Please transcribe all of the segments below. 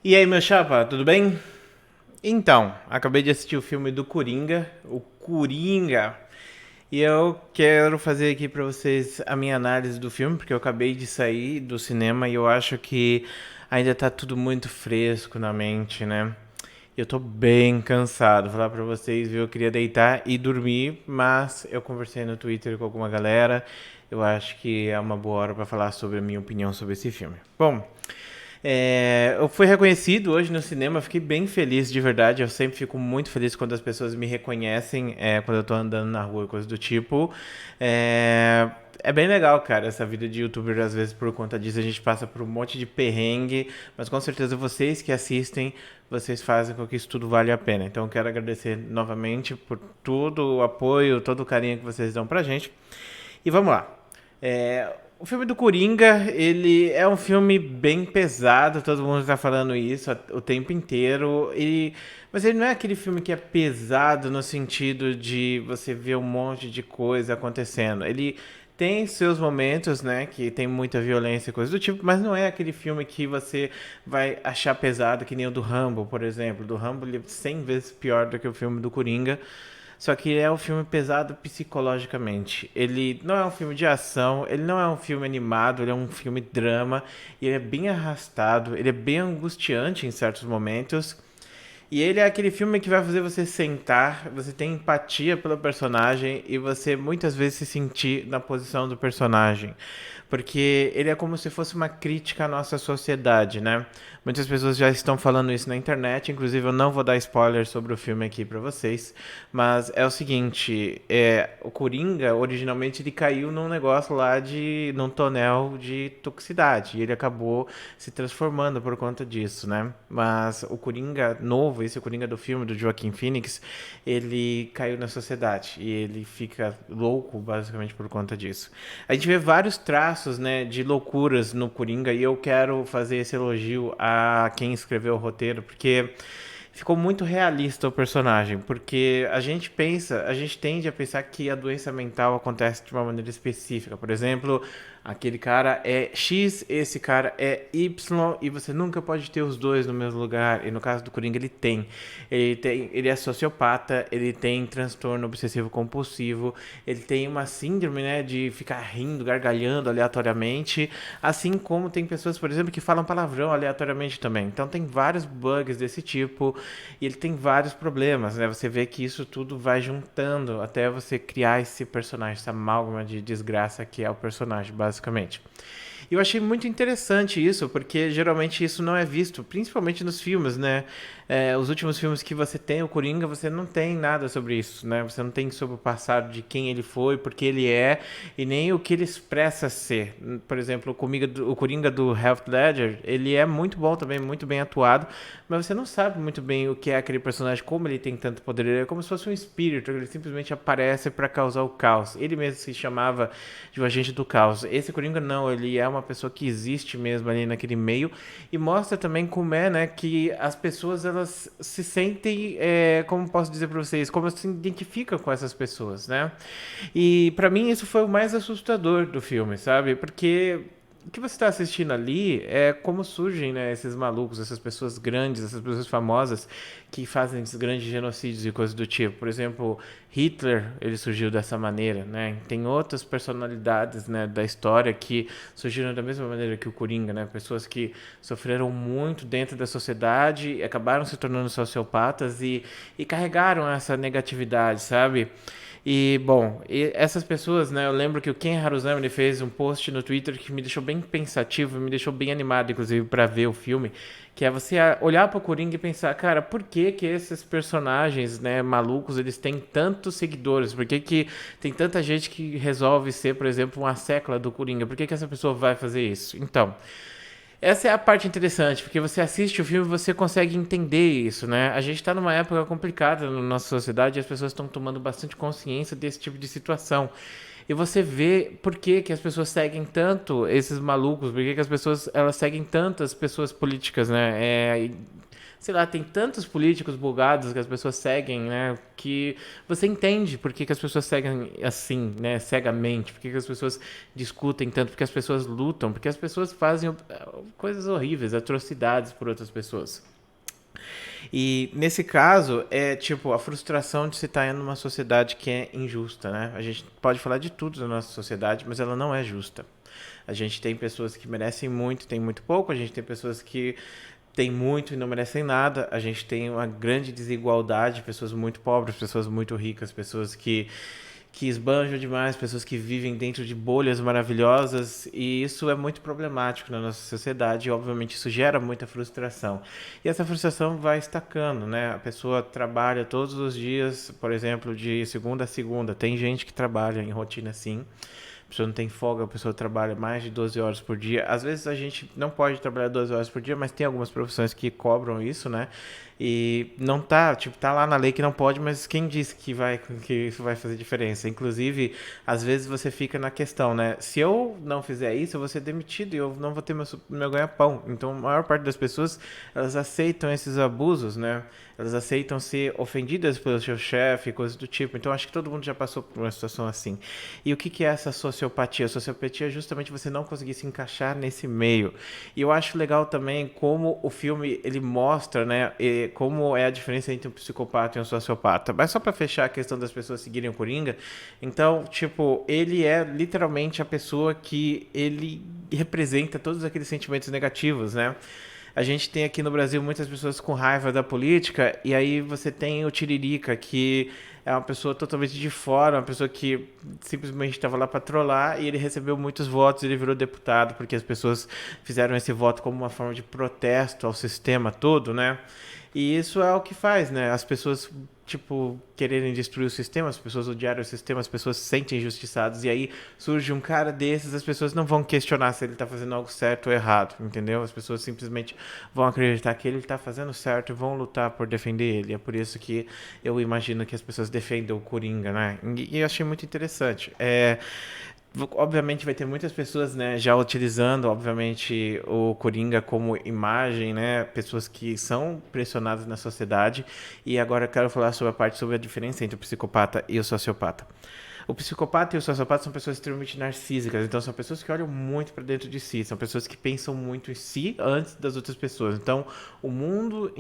E aí, meu chapa, tudo bem? Então, acabei de assistir o filme do Coringa, o Coringa, e eu quero fazer aqui pra vocês a minha análise do filme, porque eu acabei de sair do cinema e eu acho que ainda tá tudo muito fresco na mente, né? Eu tô bem cansado, vou falar pra vocês, viu? Eu queria deitar e dormir, mas eu conversei no Twitter com alguma galera. Eu acho que é uma boa hora pra falar sobre a minha opinião sobre esse filme. Bom, eu fui reconhecido hoje no cinema, fiquei bem feliz de verdade. Eu sempre fico muito feliz quando as pessoas me reconhecem, quando eu tô andando na rua, coisa do tipo. É bem legal, cara, essa vida de youtuber. Às vezes, por conta disso, a gente passa por um monte de perrengue, mas com certeza vocês que assistem, vocês fazem com que isso tudo vale a pena. Então, eu quero agradecer novamente por todo o apoio, todo o carinho que vocês dão pra gente. E vamos lá. O filme do Coringa, ele é um filme bem pesado, todo mundo tá falando isso o tempo inteiro. Mas ele não é aquele filme que é pesado no sentido de você ver um monte de coisa acontecendo. Ele tem seus momentos, né, que tem muita violência e coisa do tipo, mas não é aquele filme que você vai achar pesado, que nem o do Rambo, por exemplo. Do Rambo ele é 100 vezes pior do que o filme do Coringa. Só que é um filme pesado psicologicamente. Ele não é um filme de ação, ele não é um filme animado, ele é um filme drama. E ele é bem arrastado, ele é bem angustiante em certos momentos. E ele é aquele filme que vai fazer você sentar, você ter empatia pelo personagem e você muitas vezes se sentir na posição do personagem. Porque ele é como se fosse uma crítica à nossa sociedade, né? Muitas pessoas já estão falando isso na internet, inclusive eu não vou dar spoiler sobre o filme aqui pra vocês, mas é o seguinte, o Coringa originalmente ele caiu num negócio lá num tonel de toxicidade, e ele acabou se transformando por conta disso, né? Mas o Coringa novo, esse Coringa do filme do Joaquin Phoenix, ele caiu na sociedade e ele fica louco basicamente por conta disso. A gente vê vários traços, né, de loucuras no Coringa e eu quero fazer esse elogio a quem escreveu o roteiro, porque ficou muito realista o personagem, porque a gente tende a pensar que a doença mental acontece de uma maneira específica. Por exemplo, aquele cara é X, esse cara é Y, e você nunca pode ter os dois no mesmo lugar. E no caso do Coringa, ele tem. Ele é sociopata, ele tem transtorno obsessivo compulsivo, ele tem uma síndrome, né, de ficar rindo, gargalhando aleatoriamente, assim como tem pessoas, por exemplo, que falam palavrão aleatoriamente também. Então tem vários bugs desse tipo e ele tem vários problemas, né? Você vê que isso tudo vai juntando até você criar esse personagem, essa amálgama de desgraça que é o personagem, basicamente. E eu achei muito interessante isso, porque geralmente isso não é visto, principalmente nos filmes, né? Os últimos filmes que você tem o Coringa, você não tem nada sobre isso, né? Você não tem sobre o passado de quem ele foi, porque ele é, e nem o que ele expressa ser. Por exemplo, o Coringa do Heath Ledger, ele é muito bom também, muito bem atuado, mas você não sabe muito bem o que é aquele personagem, como ele tem tanto poder. Ele é como se fosse um espírito, ele simplesmente aparece para causar o caos. Ele mesmo se chamava de um agente do caos. Esse Coringa não, ele é uma pessoa que existe mesmo ali naquele meio e mostra também como é, né, que as pessoas elas se sentem, como posso dizer para vocês, como elas se identificam com essas pessoas, né? E para mim isso foi o mais assustador do filme, sabe? Porque o que você está assistindo ali é como surgem, né, esses malucos, essas pessoas grandes, essas pessoas famosas que fazem esses grandes genocídios e coisas do tipo. Por exemplo, Hitler, ele surgiu dessa maneira, né? Tem outras personalidades, né, da história que surgiram da mesma maneira que o Coringa, né? Pessoas que sofreram muito dentro da sociedade, acabaram se tornando sociopatas e carregaram essa negatividade, sabe? E, bom, essas pessoas, né, eu lembro que o Ken Haruzami ele fez um post no Twitter que me deixou bem pensativo, me deixou bem animado, inclusive, para ver o filme, que é você olhar para o Coringa e pensar, cara, por que que esses personagens, né, malucos, eles têm tantos seguidores? Por que que tem tanta gente que resolve ser, por exemplo, uma sécula do Coringa? Por que que essa pessoa vai fazer isso? Então, essa é a parte interessante, porque você assiste o filme e você consegue entender isso, né? A gente está numa época complicada na nossa sociedade e as pessoas estão tomando bastante consciência desse tipo de situação. E você vê por que, que as pessoas seguem tanto esses malucos, por que, que as pessoas elas seguem tantas pessoas políticas, né? sei lá, tem tantos políticos bugados que as pessoas seguem, né? Que você entende por que as pessoas seguem assim, né? Cegamente, por que as pessoas discutem tanto, por que as pessoas lutam, porque as pessoas fazem coisas horríveis, atrocidades por outras pessoas. E nesse caso, é tipo a frustração de se estar em uma sociedade que é injusta, né? A gente pode falar de tudo na nossa sociedade, mas ela não é justa. A gente tem pessoas que merecem muito, tem muito pouco, a gente tem pessoas que têm muito e não merecem nada, a gente tem uma grande desigualdade, pessoas muito pobres, pessoas muito ricas, pessoas que esbanjam demais, pessoas que vivem dentro de bolhas maravilhosas, e isso é muito problemático na nossa sociedade e obviamente isso gera muita frustração. E essa frustração vai estacando, né? A pessoa trabalha todos os dias, por exemplo, de segunda a segunda. Tem gente que trabalha em rotina assim. A pessoa não tem folga, a pessoa trabalha mais de 12 horas por dia. Às vezes a gente não pode trabalhar 12 horas por dia, mas tem algumas profissões que cobram isso, né? E não tá, tipo, tá lá na lei que não pode, mas quem disse que isso vai fazer diferença? Inclusive, às vezes você fica na questão, né? Se eu não fizer isso, eu vou ser demitido e eu não vou ter meu ganha-pão. Então, a maior parte das pessoas, elas aceitam esses abusos, né? Elas aceitam ser ofendidas pelo seu chefe, coisas do tipo. Então, acho que todo mundo já passou por uma situação assim. E o que é essa sociopatia? A sociopatia é justamente você não conseguir se encaixar nesse meio. E eu acho legal também como o filme ele mostra, né, como é a diferença entre um psicopata e um sociopata. Mas só para fechar a questão das pessoas seguirem o Coringa, então, tipo, ele é literalmente a pessoa que ele representa todos aqueles sentimentos negativos, né? A gente tem aqui no Brasil muitas pessoas com raiva da política, e aí você tem o Tiririca, que é uma pessoa totalmente de fora, uma pessoa que simplesmente estava lá para trollar, e ele recebeu muitos votos, e ele virou deputado, porque as pessoas fizeram esse voto como uma forma de protesto ao sistema todo, né? E isso é o que faz, né? As pessoas, tipo, quererem destruir o sistema, as pessoas odiarem o sistema, as pessoas se sentem injustiçadas. E aí surge um cara desses, as pessoas não vão questionar se ele tá fazendo algo certo ou errado, entendeu? As pessoas simplesmente vão acreditar que ele tá fazendo certo e vão lutar por defender ele. É por isso que eu imagino que as pessoas defendem o Coringa, né? E eu achei muito interessante. Obviamente vai ter muitas pessoas, né, já utilizando, obviamente, o Coringa como imagem, né, pessoas que são pressionadas na sociedade. E agora eu quero falar sobre a diferença entre o psicopata e o sociopata. O psicopata e o sociopata são pessoas extremamente narcísicas, então são pessoas que olham muito para dentro de si, são pessoas que pensam muito em si antes das outras pessoas. Então, o mundo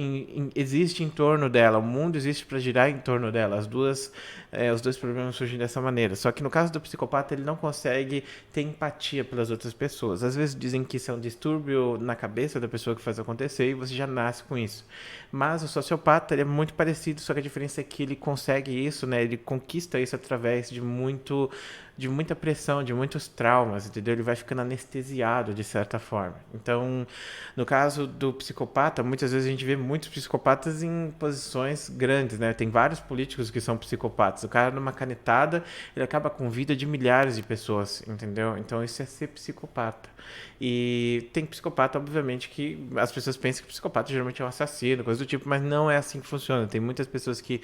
existe em torno dela, o mundo existe para girar em torno dela. Os dois problemas surgem dessa maneira. Só que no caso do psicopata, ele não consegue ter empatia pelas outras pessoas. Às vezes dizem que isso é um distúrbio na cabeça da pessoa que faz acontecer e você já nasce com isso. Mas o sociopata, ele é muito parecido, só que a diferença é que ele consegue isso, né? Ele conquista isso através de muita pressão, de muitos traumas, entendeu? Ele vai ficando anestesiado de certa forma. Então, no caso do psicopata, muitas vezes a gente vê muitos psicopatas em posições grandes, né? Tem vários políticos que são psicopatas. O cara, numa canetada, ele acaba com a vida de milhares de pessoas, entendeu? Então, isso é ser psicopata. E tem psicopata, obviamente, que as pessoas pensam que o psicopata geralmente é um assassino, coisa do tipo, mas não é assim que funciona. Tem muitas pessoas que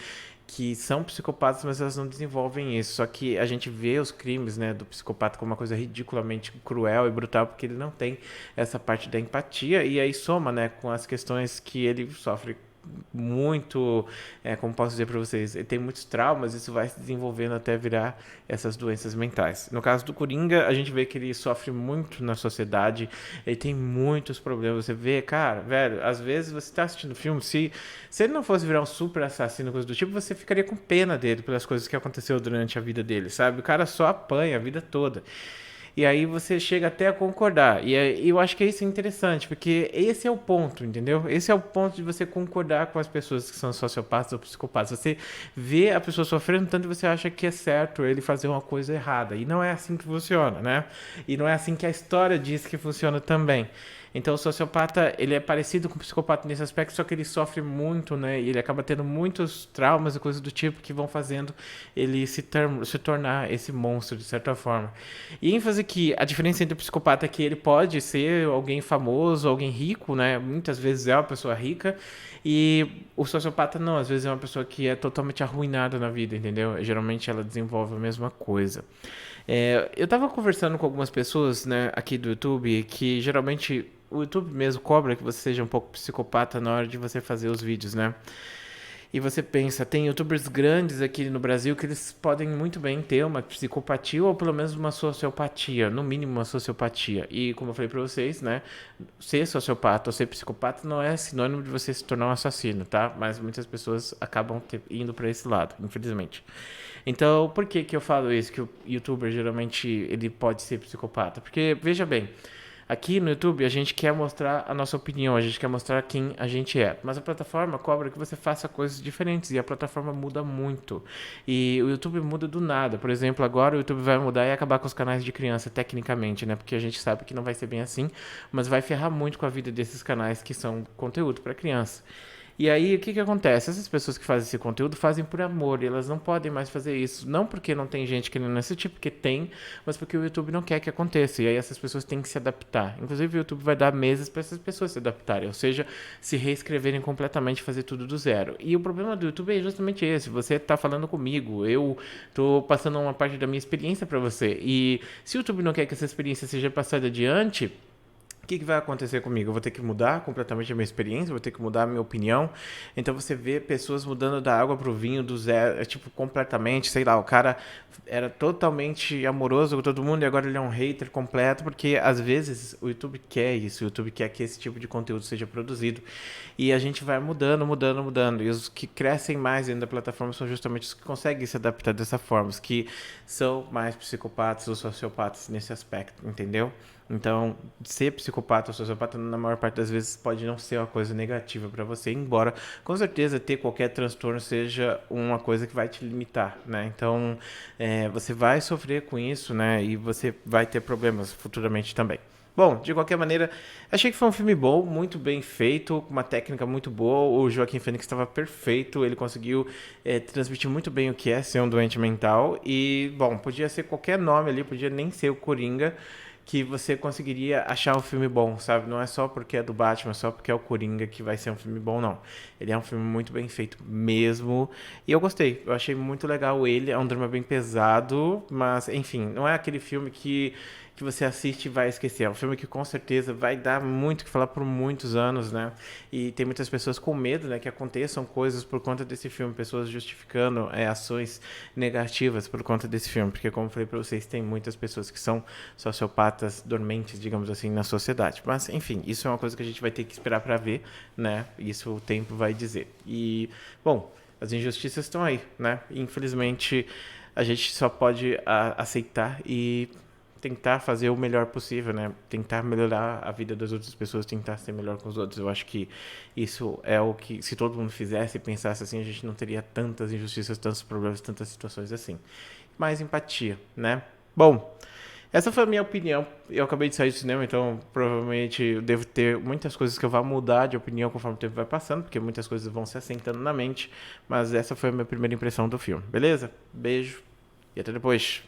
são psicopatas, mas elas não desenvolvem isso. Só que a gente vê os crimes, né, do psicopata como uma coisa ridiculamente cruel e brutal, porque ele não tem essa parte da empatia, e aí soma, né, com as questões que ele sofre muito, como posso dizer para vocês, ele tem muitos traumas, isso vai se desenvolvendo até virar essas doenças mentais. No caso do Coringa, a gente vê que ele sofre muito na sociedade, ele tem muitos problemas. Você vê, cara, velho, às vezes você tá assistindo o filme, se ele não fosse virar um super assassino, coisa do tipo, você ficaria com pena dele pelas coisas que aconteceu durante a vida dele, sabe? O cara só apanha a vida toda. E aí você chega até a concordar. Eu acho que isso é interessante, porque esse é o ponto, entendeu? Esse é o ponto de você concordar com as pessoas que são sociopatas ou psicopatas. Você vê a pessoa sofrendo tanto e você acha que é certo ele fazer uma coisa errada. E não é assim que funciona, né? E não é assim que a história diz que funciona também. Então o sociopata, ele é parecido com o psicopata nesse aspecto, só que ele sofre muito, né? E ele acaba tendo muitos traumas e coisas do tipo que vão fazendo ele se tornar esse monstro, de certa forma. E ênfase que a diferença entre o psicopata é que ele pode ser alguém famoso, alguém rico, né? Muitas vezes é uma pessoa rica. E o sociopata não, às vezes é uma pessoa que é totalmente arruinada na vida, entendeu? Geralmente ela desenvolve a mesma coisa. Eu tava conversando com algumas pessoas, né, aqui do YouTube, que geralmente o YouTube mesmo cobra que você seja um pouco psicopata na hora de você fazer os vídeos, né? E você pensa, tem youtubers grandes aqui no Brasil que eles podem muito bem ter uma psicopatia ou pelo menos uma sociopatia, no mínimo uma sociopatia. E como eu falei pra vocês, né, ser sociopata ou ser psicopata não é sinônimo de você se tornar um assassino, tá? Mas muitas pessoas acabam indo pra esse lado, infelizmente. Então, por que que eu falo isso, que o youtuber geralmente ele pode ser psicopata? Porque, veja bem, aqui no YouTube a gente quer mostrar a nossa opinião, a gente quer mostrar quem a gente é. Mas a plataforma cobra que você faça coisas diferentes e a plataforma muda muito. E o YouTube muda do nada. Por exemplo, agora o YouTube vai mudar e acabar com os canais de criança, tecnicamente, né? Porque a gente sabe que não vai ser bem assim, mas vai ferrar muito com a vida desses canais que são conteúdo para criança. E aí, o que que acontece? Essas pessoas que fazem esse conteúdo fazem por amor, e elas não podem mais fazer isso. Não porque não tem gente querendo assistir, porque tem, mas porque o YouTube não quer que aconteça. E aí essas pessoas têm que se adaptar. Inclusive, o YouTube vai dar meses para essas pessoas se adaptarem, ou seja, se reescreverem completamente, fazer tudo do zero. E o problema do YouTube é justamente esse. Você está falando comigo, eu estou passando uma parte da minha experiência para você. E se o YouTube não quer que essa experiência seja passada adiante, o que que vai acontecer comigo? Eu vou ter que mudar completamente a minha experiência, vou ter que mudar a minha opinião. Então você vê pessoas mudando da água pro vinho, do zero, tipo, completamente, sei lá, o cara era totalmente amoroso com todo mundo e agora ele é um hater completo, porque às vezes o YouTube quer isso, o YouTube quer que esse tipo de conteúdo seja produzido. E a gente vai mudando, mudando, mudando. E os que crescem mais dentro da plataforma são justamente os que conseguem se adaptar dessa forma, os que são mais psicopatas ou sociopatas nesse aspecto, entendeu? Então, ser psicopata ou sociopata, na maior parte das vezes, pode não ser uma coisa negativa para você, embora, com certeza, ter qualquer transtorno seja uma coisa que vai te limitar, né? Então, você vai sofrer com isso, né? E você vai ter problemas futuramente também. Bom, de qualquer maneira, achei que foi um filme bom, muito bem feito, com uma técnica muito boa. O Joaquim Phoenix estava perfeito, ele conseguiu transmitir muito bem o que é ser um doente mental. E, bom, podia ser qualquer nome ali, podia nem ser o Coringa, que você conseguiria achar um filme bom, sabe? Não é só porque é do Batman, só porque é o Coringa que vai ser um filme bom, não. Ele é um filme muito bem feito mesmo. E eu gostei, eu achei muito legal ele. É um drama bem pesado, mas, enfim, não é aquele filme que você assiste e vai esquecer. É um filme que com certeza vai dar muito o que falar por muitos anos, né? E tem muitas pessoas com medo, né, que aconteçam coisas por conta desse filme, pessoas justificando ações negativas por conta desse filme, porque como eu falei para vocês, tem muitas pessoas que são sociopatas dormentes, digamos assim, na sociedade. Mas, enfim, isso é uma coisa que a gente vai ter que esperar para ver, né? Isso o tempo vai dizer. E, bom, as injustiças estão aí, né? Infelizmente, a gente só pode aceitar e tentar fazer o melhor possível, né? Tentar melhorar a vida das outras pessoas, tentar ser melhor com os outros. Eu acho que isso é o que, se todo mundo fizesse e pensasse assim, a gente não teria tantas injustiças, tantos problemas, tantas situações assim. Mais empatia, né? Bom, essa foi a minha opinião. Eu acabei de sair do cinema, então provavelmente eu devo ter muitas coisas que eu vou mudar de opinião conforme o tempo vai passando, porque muitas coisas vão se assentando na mente. Mas essa foi a minha primeira impressão do filme, beleza? Beijo e até depois.